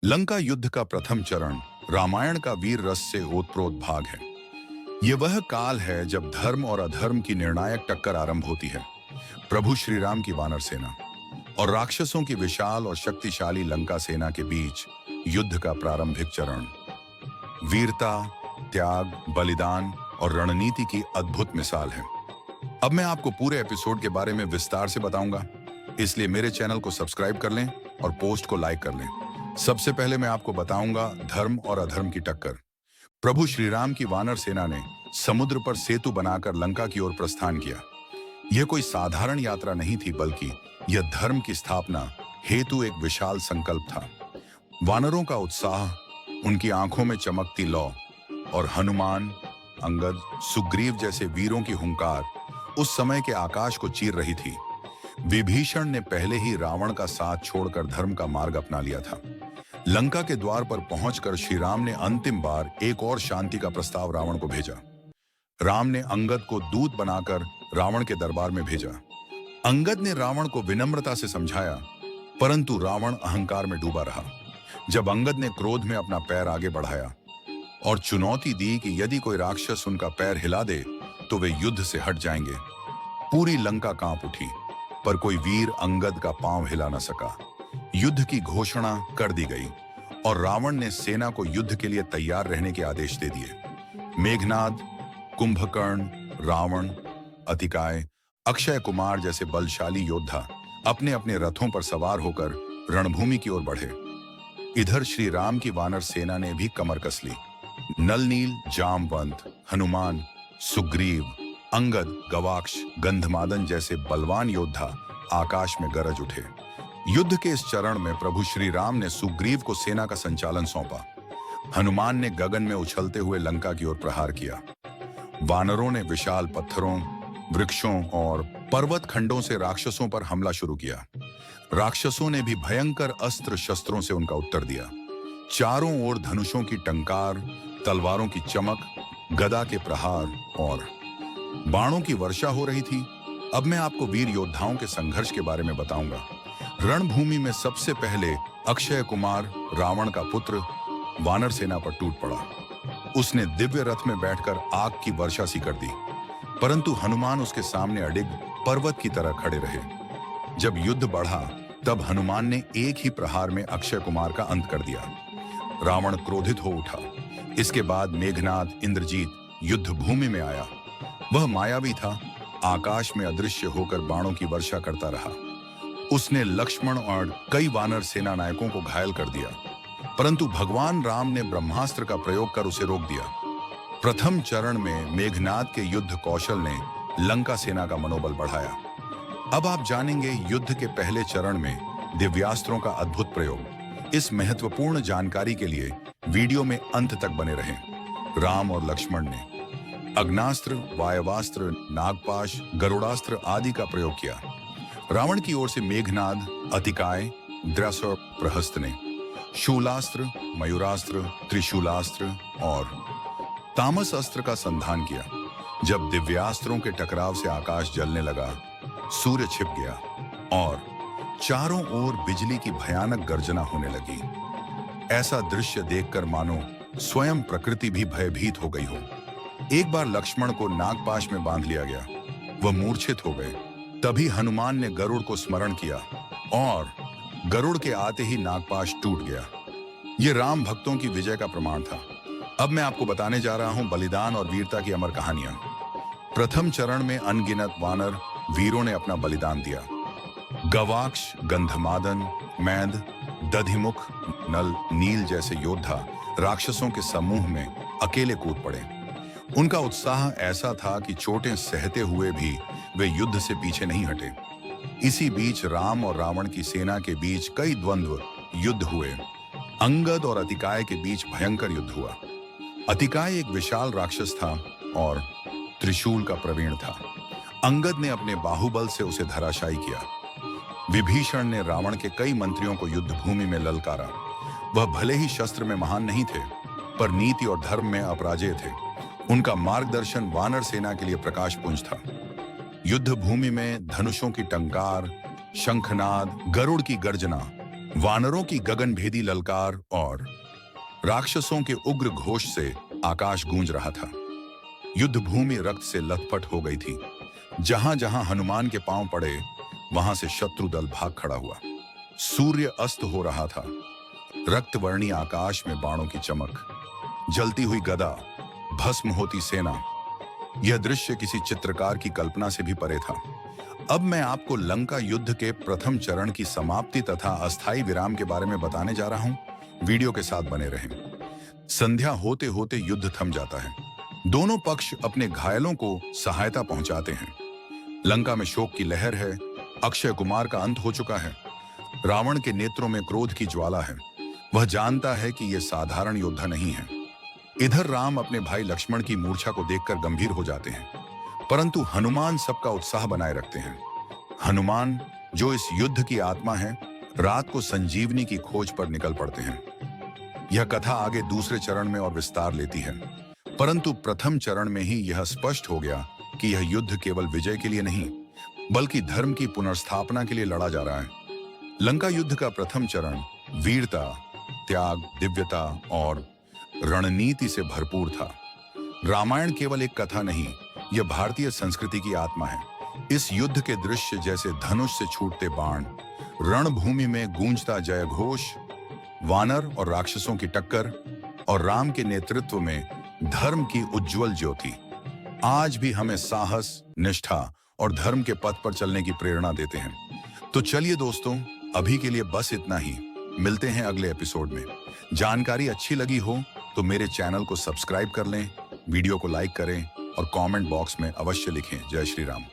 लंका युद्ध का प्रथम चरण रामायण का वीर रस से ओतप्रोत भाग है। ये वह काल है जब धर्म और अधर्म की निर्णायक टक्कर आरंभ होती है। प्रभु श्री राम की वानर सेना और राक्षसों की विशाल और शक्तिशाली लंका सेना के बीच युद्ध का प्रारंभिक चरण वीरता, त्याग, बलिदान और रणनीति की अद्भुत मिसाल है। अब मैं आपको पूरे एपिसोड के बारे में विस्तार से बताऊंगा, इसलिए मेरे चैनल को सब्सक्राइब कर लें और पोस्ट को लाइक कर लें। सबसे पहले मैं आपको बताऊंगा धर्म और अधर्म की टक्कर। प्रभु श्री राम की वानर सेना ने समुद्र पर सेतु बनाकर लंका की ओर प्रस्थान किया। यह कोई साधारण यात्रा नहीं थी, बल्कि यह धर्म की स्थापना हेतु एक विशाल संकल्प था। वानरों का उत्साह, उनकी आंखों में चमकती लौ और हनुमान, अंगद, सुग्रीव जैसे वीरों की हुंकार उस समय के आकाश को चीर रही थी। विभीषण ने पहले ही रावण का साथ छोड़कर धर्म का मार्ग अपना लिया था। लंका के द्वार पर पहुंचकर श्री राम ने अंतिम बार एक और शांति का प्रस्ताव रावण को भेजा। राम ने अंगद को दूत बनाकर रावण के दरबार में भेजा। अंगद ने रावण को विनम्रता से समझाया, परंतु रावण अहंकार में डूबा रहा। जब अंगद ने क्रोध में अपना पैर आगे बढ़ाया और चुनौती दी कि यदि कोई राक्षस उनका पैर हिला दे तो वे युद्ध से हट जाएंगे, पूरी लंका कांप उठी, पर कोई वीर अंगद का पांव हिला न सका। युद्ध की घोषणा कर दी गई और रावण ने सेना को युद्ध के लिए तैयार रहने के आदेश दे दिए। मेघनाद, कुंभकर्ण, रावण, अतिकाय, अक्षय कुमार जैसे बलशाली योद्धा अपने अपने रथों पर सवार होकर रणभूमि की ओर बढ़े। इधर श्री राम की वानर सेना ने भी कमर कस ली। नलनील, जामवंत, हनुमान, सुग्रीव, अंगद, गवाक्ष, गंधमादन जैसे बलवान योद्धा आकाश में गरज उठे। युद्ध के इस चरण में प्रभु श्री राम ने सुग्रीव को सेना का संचालन सौंपा। हनुमान ने गगन में उछलते हुए लंका की ओर प्रहार किया। वानरों ने विशाल पत्थरों, वृक्षों और पर्वत खंडों से राक्षसों पर हमला शुरू किया। राक्षसों ने भी भयंकर अस्त्र शस्त्रों से उनका उत्तर दिया। चारों ओर धनुषों की टंकार, तलवारों की चमक, गदा के प्रहार और बाणों की वर्षा हो रही थी। अब मैं आपको वीर योद्धाओं के संघर्ष के बारे में बताऊंगा। रणभूमि में सबसे पहले अक्षय कुमार, रावण का पुत्र, वानर सेना पर टूट पड़ा। उसने दिव्य रथ में बैठकर आग की वर्षा सी कर दी, परंतु हनुमान उसके सामने अडिग पर्वत की तरह खड़े रहे। जब युद्ध बढ़ा, तब हनुमान ने एक ही प्रहार में अक्षय कुमार का अंत कर दिया। रावण क्रोधित हो उठा। इसके बाद मेघनाद, इंद्रजीत युद्ध भूमि में आया। वह मायावी था, आकाश में अदृश्य होकर बाणों की वर्षा करता रहा। उसने लक्ष्मण और कई वानर सेना नायकों को घायल कर दिया, परंतु भगवान राम ने ब्रह्मास्त्र का प्रयोग कर उसे रोक दिया। प्रथम चरण में मेघनाद के युद्ध कौशल ने लंका सेना का मनोबल बढ़ाया। अब आप जानेंगे युद्ध के पहले चरण में दिव्यास्त्रों का अद्भुत प्रयोग। इस महत्वपूर्ण जानकारी के लिए वीडियो में अंत तक बने रहें। राम और लक्ष्मण ने अग्नास्त्र, वायवास्त्र, नागपाश, गरुड़ास्त्र आदि का प्रयोग किया। रावण की ओर से मेघनाद, अतिकाय, द्रस और प्रहस्त ने शूलास्त्र, मयूरास्त्र, त्रिशूलास्त्र और तामस अस्त्र का संधान किया। जब दिव्यास्त्रों के टकराव से आकाश जलने लगा, सूर्य छिप गया और चारों ओर बिजली की भयानक गर्जना होने लगी। ऐसा दृश्य देखकर मानो स्वयं प्रकृति भी भयभीत हो गई हो। एक बार लक्ष्मण को नागपाश में बांध लिया गया। वह मूर्छित हो गए। तभी हनुमान ने गरुड़ को स्मरण किया और गरुड़ के आते ही नागपाश टूट गया। यह राम भक्तों की विजय का प्रमाण था। अब मैं आपको बताने जा रहा हूं बलिदान और वीरता की अमर कहानियां। प्रथम चरण में अनगिनत वानर वीरों ने अपना बलिदान दिया। गवाक्ष, गंधमादन, मैंद, दधिमुख, नल, नील जैसे योद्धा राक्षसों के समूह में अकेले कूद पड़े। उनका उत्साह ऐसा था कि चोटें सहते हुए भी वे युद्ध से पीछे नहीं हटे। इसी बीच राम और रावण की सेना के बीच कई द्वंद्व युद्ध हुए। अंगद और अतिकाय के बीच भयंकर युद्ध हुआ। अतिकाय एक विशाल राक्षस था और त्रिशूल का प्रवीण था। अंगद ने अपने बाहुबल से उसे धराशायी किया। विभीषण ने रावण के कई मंत्रियों को युद्ध भूमि में ललकारा। वह भले ही शस्त्र में महान नहीं थे, पर नीति और धर्म में अपराजेय थे। उनका मार्गदर्शन वानर सेना के लिए प्रकाशपुंज था। युद्ध भूमि में धनुषों की टंकार, शंखनाद, गरुड़ की गर्जना, वानरों की गगनभेदी ललकार और राक्षसों के उग्र घोष से आकाश गूंज रहा था। युद्ध भूमि रक्त से लथपथ हो गई थी। जहां जहां हनुमान के पांव पड़े, वहां से शत्रु दल भाग खड़ा हुआ। सूर्य अस्त हो रहा था। रक्तवर्णी आकाश में बाणों की चमक, जलती हुई गदा, भस्म होती सेना। यह दृश्य किसी चित्रकार की कल्पना से भी परे था। अब मैं आपको लंका युद्ध के प्रथम चरण की समाप्ति तथा अस्थायी विराम के बारे में बताने जा रहा हूं। वीडियो के साथ बने रहें। संध्या होते होते युद्ध थम जाता है। दोनों पक्ष अपने घायलों को सहायता पहुंचाते हैं। लंका में शोक की लहर है। अक्षय कुमार का अंत हो चुका है। रावण के नेत्रों में क्रोध की ज्वाला है। वह जानता है कि यह साधारण योद्धा नहीं है। इधर राम अपने भाई लक्ष्मण की मूर्छा को देखकर गंभीर हो जाते हैं, परंतु हनुमान सबका उत्साह बनाए रखते हैं। हनुमान, जो इस युद्ध की आत्मा है, रात को संजीवनी की खोज पर निकल पड़ते हैं। यह कथा आगे दूसरे चरण में और विस्तार लेती है, परंतु प्रथम चरण में ही यह स्पष्ट हो गया कि यह युद्ध केवल विजय के लिए नहीं, बल्कि धर्म की पुनर्स्थापना के लिए लड़ा जा रहा है। लंका युद्ध का प्रथम चरण वीरता, त्याग, दिव्यता और रणनीति से भरपूर था। रामायण केवल एक कथा नहीं, यह भारतीय संस्कृति की आत्मा है। इस युद्ध के दृश्य जैसे धनुष से छूटते बाण, रणभूमि में गूंजता जय घोष, वानर और राक्षसों की टक्कर और राम के नेतृत्व में धर्म की उज्जवल ज्योति आज भी हमें साहस, निष्ठा और धर्म के पथ पर चलने की प्रेरणा देते हैं। तो चलिए दोस्तों, अभी के लिए बस इतना ही। मिलते हैं अगले एपिसोड में। जानकारी अच्छी लगी हो तो मेरे चैनल को सब्सक्राइब कर लें, वीडियो को लाइक करें और कमेंट बॉक्स में अवश्य लिखें जय श्री राम।